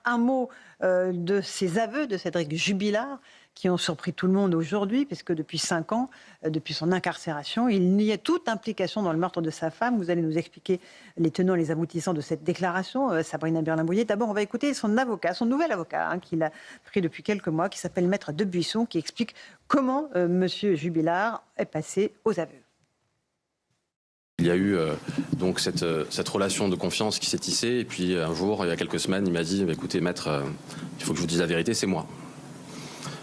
Un mot de ces aveux de Cédric Jubilard qui ont surpris tout le monde aujourd'hui, puisque depuis 5 ans, depuis son incarcération, il niait toute implication dans le meurtre de sa femme. Vous allez nous expliquer les tenants et les aboutissants de cette déclaration, Sabrina Berlin-Bouillet. D'abord, on va écouter son avocat, son nouvel avocat, qu'il a pris depuis quelques mois, qui s'appelle Maître Debuisson, qui explique comment M. Jubilard est passé aux aveux. Il y a eu donc cette relation de confiance qui s'est tissée, et puis un jour, il y a quelques semaines, il m'a dit écoutez maître, il faut que je vous dise la vérité, c'est moi.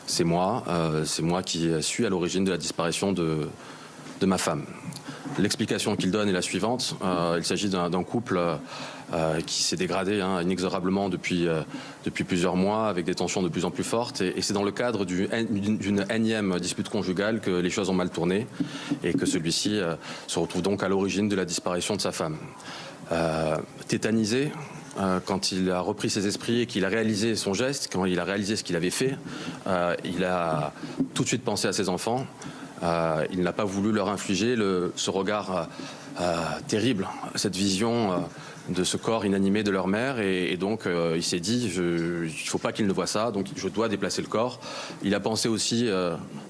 C'est moi qui suis à l'origine de la disparition de ma femme. L'explication qu'il donne est la suivante. Il s'agit d'un couple qui s'est dégradé inexorablement depuis plusieurs mois, avec des tensions de plus en plus fortes. Et c'est dans le cadre d'une énième dispute conjugale que les choses ont mal tourné et que celui-ci se retrouve donc à l'origine de la disparition de sa femme. Tétanisé, quand il a repris ses esprits et qu'il a réalisé son geste, quand il a réalisé ce qu'il avait fait, il a tout de suite pensé à ses enfants. Il n'a pas voulu leur infliger ce regard terrible, cette vision de ce corps inanimé de leur mère, et donc il s'est dit il ne faut pas qu'ils ne voient ça, donc je dois déplacer le corps. Il a pensé aussi,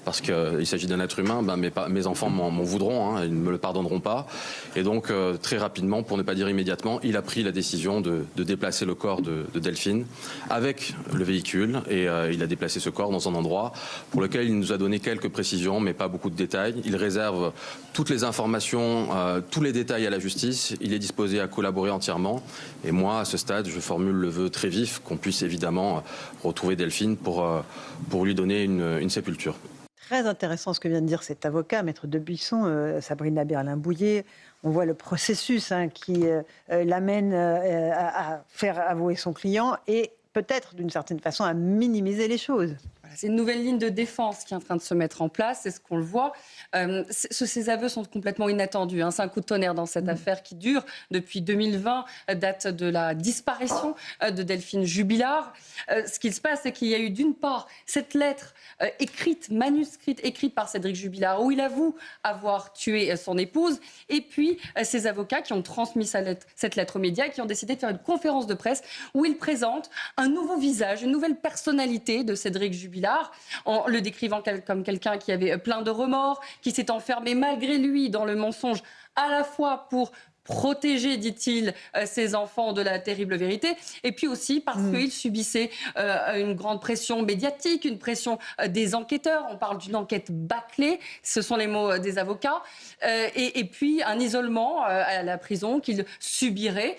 parce qu'il s'agit d'un être humain, mes enfants m'en voudront, ils ne me le pardonneront pas, et donc très rapidement, pour ne pas dire immédiatement, il a pris la décision de déplacer le corps de Delphine avec le véhicule, et il a déplacé ce corps dans un endroit pour lequel il nous a donné quelques précisions, mais pas beaucoup de détails. Il réserve toutes les informations, tous les détails à la justice. Il est disposé à collaborer entièrement. Et moi, à ce stade, je formule le vœu très vif qu'on puisse évidemment retrouver Delphine pour lui donner une sépulture. Très intéressant ce que vient de dire cet avocat, Maître Debuisson, Sabrina Berlin-Bouillet. On voit le processus qui l'amène à faire avouer son client et peut-être d'une certaine façon à minimiser les choses. C'est une nouvelle ligne de défense qui est en train de se mettre en place, c'est ce qu'on le voit. Ces aveux sont complètement inattendus. C'est un coup de tonnerre dans cette affaire qui dure depuis 2020, date de la disparition de Delphine Jubilard. Ce qui se passe, c'est qu'il y a eu d'une part cette lettre manuscrite, écrite par Cédric Jubilard, où il avoue avoir tué son épouse, et puis ses avocats qui ont transmis cette lettre aux médias et qui ont décidé de faire une conférence de presse où ils présentent un nouveau visage, une nouvelle personnalité de Cédric Jubilard, en le décrivant comme quelqu'un qui avait plein de remords, qui s'est enfermé malgré lui dans le mensonge, à la fois pour protéger, dit-il, ses enfants de la terrible vérité, et puis aussi parce qu'il subissait une grande pression médiatique, une pression des enquêteurs. On parle d'une enquête bâclée, ce sont les mots des avocats, et puis un isolement à la prison qu'il subirait.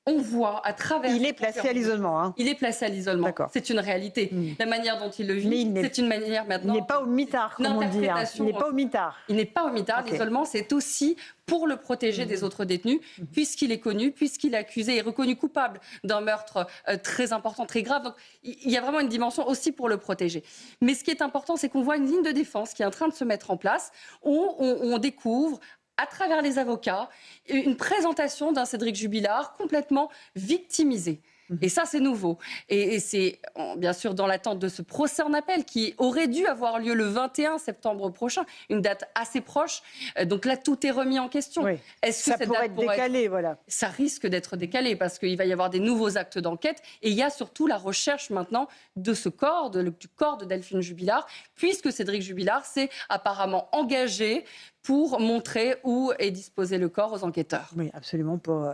On voit à travers... Il est placé à l'isolement. Il est placé à l'isolement. D'accord. C'est une réalité. La manière dont il le vit, c'est une manière maintenant... Il n'est pas au mitard, comme on dit. Il n'est pas au mitard. Il n'est pas au mitard. Okay. L'isolement, c'est aussi pour le protéger des autres détenus, puisqu'il est connu, puisqu'il est accusé et reconnu coupable d'un meurtre très important, très grave. Donc, il y a vraiment une dimension aussi pour le protéger. Mais ce qui est important, c'est qu'on voit une ligne de défense qui est en train de se mettre en place, où on découvre, à travers les avocats, une présentation d'un Cédric Jubilard complètement victimisé. Et ça, c'est nouveau. Et c'est bien sûr dans l'attente de ce procès en appel qui aurait dû avoir lieu le 21 septembre prochain, une date assez proche. Donc là, tout est remis en question. Oui. Est-ce que ça pourrait être décalé, voilà. Ça risque d'être décalé parce qu'il va y avoir des nouveaux actes d'enquête. Et il y a surtout la recherche maintenant de ce corps, du corps de Delphine Jubilard, puisque Cédric Jubilard s'est apparemment engagé pour montrer où est disposé le corps aux enquêteurs. Oui, absolument, pour,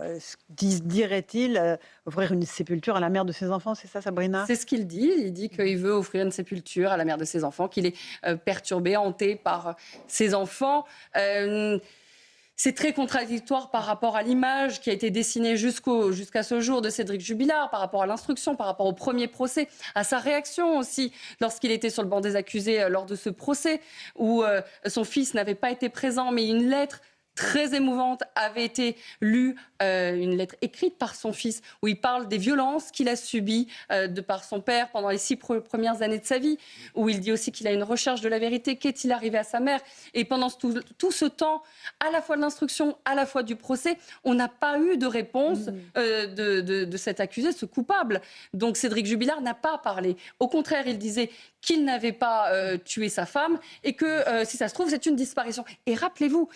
dirait-il, offrir une sépulture à la mère de ses enfants, c'est ça, Sabrina ? C'est ce qu'il dit. Il dit qu'il veut offrir une sépulture à la mère de ses enfants, qu'il est perturbé, hanté par ses enfants. C'est très contradictoire par rapport à l'image qui a été dessinée jusqu'à ce jour de Cédric Jubilard, par rapport à l'instruction, par rapport au premier procès, à sa réaction aussi lorsqu'il était sur le banc des accusés lors de ce procès, où son fils n'avait pas été présent, mais une lettre très émouvante avait été lue, une lettre écrite par son fils, où il parle des violences qu'il a subies de par son père pendant les 6 premières années de sa vie, où il dit aussi qu'il a une recherche de la vérité, qu'est-il arrivé à sa mère. Et pendant tout ce temps, à la fois de l'instruction, à la fois du procès, on n'a pas eu de réponse de cet accusé, ce coupable. Donc Cédric Jubilard n'a pas parlé. Au contraire, il disait qu'il n'avait pas tué sa femme et que, si ça se trouve, c'est une disparition. Et rappelez-vous,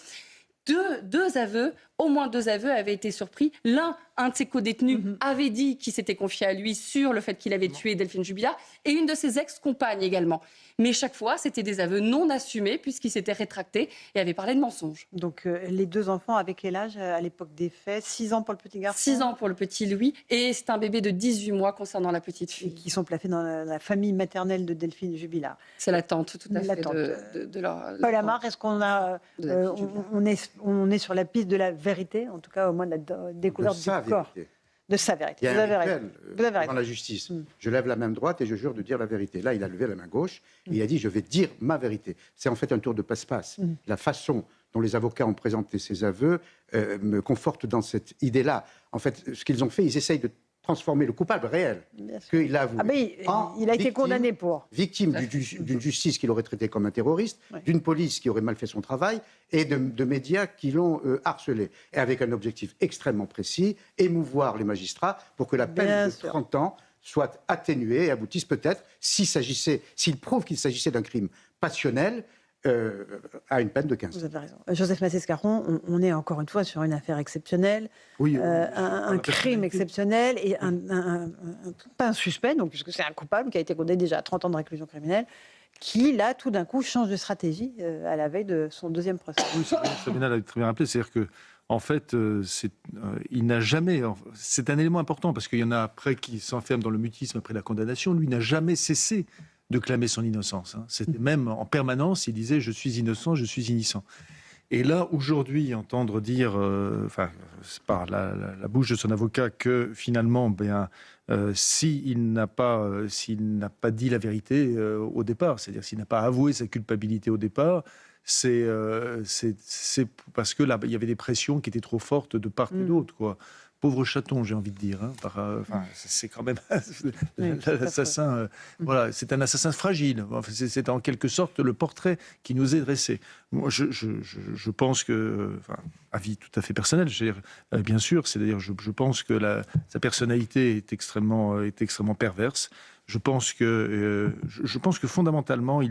deux aveux au moins 2 aveux avaient été surpris. L'un, un de ses codétenus, avait dit qu'il s'était confié à lui sur le fait qu'il avait tué Delphine Jubilard, et une de ses ex-compagnes également. Mais chaque fois, c'était des aveux non assumés, puisqu'il s'était rétracté et avait parlé de mensonges. Donc les 2 enfants, avec quel âge à l'époque des faits? 6 ans pour le petit garçon? 6 ans pour le petit Louis, et c'est un bébé de 18 mois concernant la petite Et fille. qui sont placés dans la famille maternelle de Delphine Jubilard. C'est la tante, tout à La fait, tante. de leur... Paul Amar, est-ce qu'on a, De la fille Jubilard. on est sur la piste de la vérité, en tout cas au moins de la découverte du corps, de sa vérité? Il y a Vous un avez raison. rituel Vous avez dans raison. la justice. Je lève la main droite et je jure de dire la vérité. Là, il a levé la main gauche et il a dit « je vais dire ma vérité ». C'est en fait un tour de passe-passe. La façon dont les avocats ont présenté ces aveux me conforte dans cette idée-là. En fait, ce qu'ils ont fait, ils essayent de transformer le coupable réel Bien sûr. qu'il a avoué Ah mais en il a été victime- condamné pour. victime d'une justice qu'il aurait traité comme un terroriste, d'une police qui aurait mal fait son travail et de médias qui l'ont harcelé. Et avec un objectif extrêmement précis, émouvoir les magistrats pour que la peine Bien de sûr. 30 ans soit atténuée et aboutisse peut-être, s'il prouve qu'il s'agissait d'un crime passionnel, à une peine de 15 ans. Vous avez raison. Joseph Massé-Scarron, on est encore une fois sur une affaire exceptionnelle, Oui, un crime exceptionnel et pas un suspect, donc, puisque c'est un coupable qui a été condamné déjà à 30 ans de réclusion criminelle, qui là, tout d'un coup, change de stratégie à la veille de son 2e procès. Oui, Sabrina l'a très bien rappelé, c'est-à-dire que en fait, il n'a jamais. C'est un élément important parce qu'il y en a après qui s'enferment dans le mutisme après la condamnation. Lui n'a jamais cessé de clamer son innocence. C'était même en permanence, il disait je suis innocent, je suis innocent. Et là, aujourd'hui, entendre dire, par la bouche de son avocat, que finalement, s'il n'a pas dit la vérité au départ, c'est-à-dire s'il n'a pas avoué sa culpabilité au départ, c'est parce que là, il y avait des pressions qui étaient trop fortes de part et d'autre, quoi. Pauvre chaton, j'ai envie de dire. C'est quand même l'assassin. Voilà, c'est un assassin fragile. C'est en quelque sorte le portrait qui nous est dressé. Moi, je pense que, avis tout à fait personnel, bien sûr, c'est-à-dire, je pense que sa personnalité est extrêmement perverse. Je pense que fondamentalement, il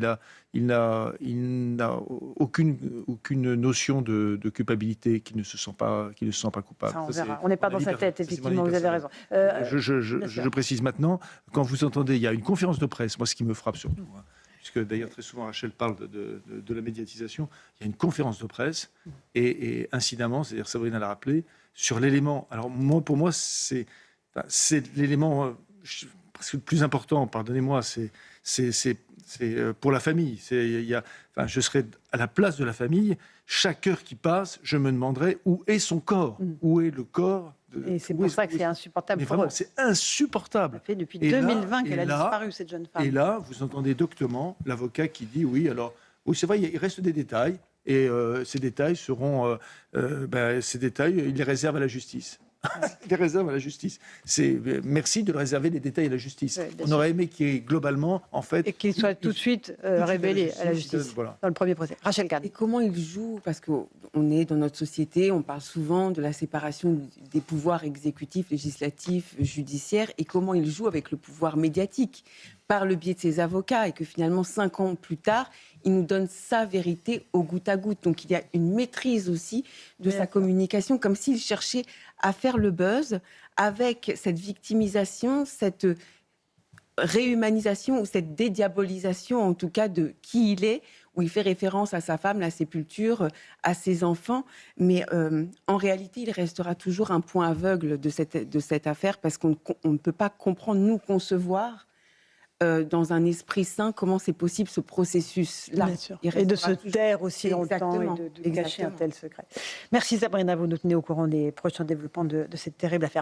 n'a aucune notion de culpabilité, qu'il ne se sent pas coupable. Ça, on verra. On n'est pas dans sa tête, effectivement, vous avez raison. Je précise maintenant, quand vous entendez, il y a une conférence de presse, moi ce qui me frappe surtout, puisque d'ailleurs très souvent Rachel parle de la médiatisation, il y a une conférence de presse, et incidemment, c'est-à-dire Sabrina l'a rappelé, sur l'élément, alors pour moi c'est l'élément presque le plus important, pardonnez-moi, c'est pour la famille. Je serais à la place de la famille. Chaque heure qui passe, je me demanderai où est son corps, où est le corps. Et c'est pour ça que c'est insupportable Mais pour vraiment, eux. c'est insupportable. Ça fait depuis Et 2020 qu'elle a disparu, cette jeune femme. Et là, vous entendez doctement l'avocat qui dit oui, c'est vrai, il reste des détails, et ces détails seront, il les réserve à la justice. Les réserves à la justice. Merci de réserver les détails à la justice. Oui, on aurait aimé qu'il y ait globalement, en fait... Et qu'il soit tout de suite révélé à la justice voilà. dans le premier procès. Rachel Kahn. Et comment il joue, parce qu'on est dans notre société, on parle souvent de la séparation des pouvoirs exécutifs, législatifs, judiciaires, et comment il joue avec le pouvoir médiatique par le biais de ses avocats, et que finalement, 5 ans plus tard, il nous donne sa vérité au goutte à goutte. Donc il y a une maîtrise aussi de sa communication, comme s'il cherchait à faire le buzz avec cette victimisation, cette réhumanisation ou cette dédiabolisation, en tout cas, de qui il est, où il fait référence à sa femme, la sépulture, à ses enfants. Mais en réalité, il restera toujours un point aveugle de cette affaire, parce qu'on ne peut pas comprendre, nous concevoir, dans un esprit sain, comment c'est possible ce processus-là. Bien sûr. Et de se taire aussi longtemps et de cacher un tel secret. Merci Sabrina, vous nous tenez au courant des prochains développements de cette terrible affaire.